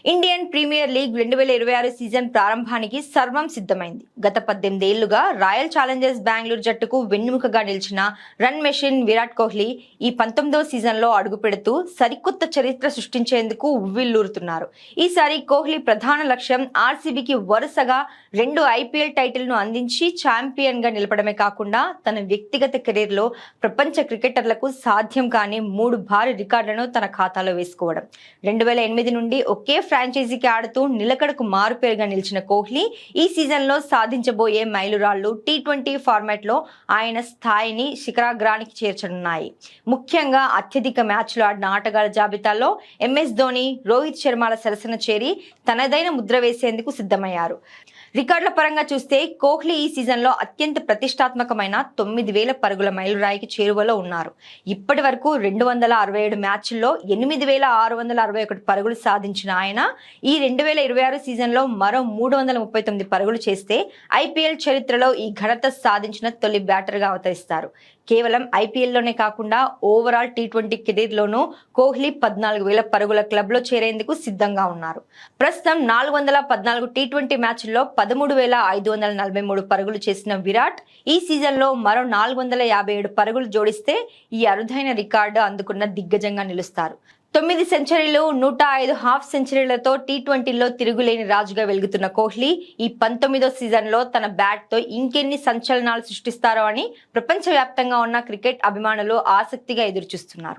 Indian premier league 2026 season ప్రారంభానికి సర్వం సిద్ధమైంది. గత 18 ఏళ్లుగా రాయల్ ఛాలెంజర్స్ బెంగళూరు జట్టుకు వెన్నెముకగా నిలిచిన రన్ మెషిన్ విరాట్ కోహ్లీ ఈ 19వ సీజన్లో అడుగుపెడుతూ సరికొత్త చరిత్ర సృష్టించేందుకు ఉవ్విళ్లూరుతున్నారు. ఈసారి కోహ్లీ ప్రధాన లక్ష్యం ఆర్సీబీకి వరుసగా 2 ఐపీఎల్ టైటిల్ను అందించి ఛాంపియన్గా నిలపడమే కాకుండా తన వ్యక్తిగత కెరీర్లో ప్రపంచ క్రికెటర్లకు సాధ్యం కాని 3 భారీ రికార్డులను తన ఖాతాలో వేసుకోవడం. 2008 నుండి ఒకే ఫ్రాంచైజీకి ఆడుతూ నిలకడకు మారుపేరుగా నిలిచిన కోహ్లీ ఈ సీజన్లో సాధించబోయే మైలురాళ్లు టీ20 ఫార్మాట్లో ఆయన స్థాయిని శిఖరాగ్రానికి చేర్చనున్నాయి. ముఖ్యంగా అత్యధిక మ్యాచ్లు ఆడిన ఆటగాళ్ల జాబితాలో ఎంఎస్ ధోని, రోహిత్ శర్మల సరసన చేరి తనదైన ముద్ర వేసేందుకు సిద్ధమయ్యారు. రికార్డుల పరంగా చూస్తే కోహ్లీ ఈ సీజన్లో అత్యంత ప్రతిష్టాత్మకమైన 9,000 పరుగుల మైలురాయికి చేరువలో ఉన్నారు. ఇప్పటి వరకు 267 మ్యాచ్ల్లో 8,661 పరుగులు సాధించిన ఆయన ఈ 2026 సీజన్లో మరో 339 పరుగులు చేస్తే ఐపీఎల్ చరిత్రలో ఈ ఘనత సాధించిన తొలి బ్యాటర్గా అవతరిస్తారు. కేవలం ఐపీఎల్లోనే కాకుండా ఓవరాల్ టీ20 కెరీర్లోనూ కోహ్లీ 14,000 పరుగుల క్లబ్లో చేరేందుకు సిద్ధంగా ఉన్నారు. ప్రస్తుతం 414 టీ20 మ్యాచ్ల్లో 13,543 పరుగులు చేసిన విరాట్ ఈ సీజన్లో మరో 457 పరుగులు జోడిస్తే ఈ అరుదైన రికార్డు అందుకున్న దిగ్గజంగా నిలుస్తారు. 9 సెంచరీలు, 105 హాఫ్ సెంచరీలతో టీ20లో తిరుగులేని రాజుగా వెలుగుతున్న కోహ్లీ ఈ 19వ సీజన్లో తన బ్యాట్తో ఇంకెన్ని సంచలనాలు సృష్టిస్తారో అని ప్రపంచవ్యాప్తంగా ఉన్న క్రికెట్ అభిమానులు ఆసక్తిగా ఎదురుచూస్తున్నారు.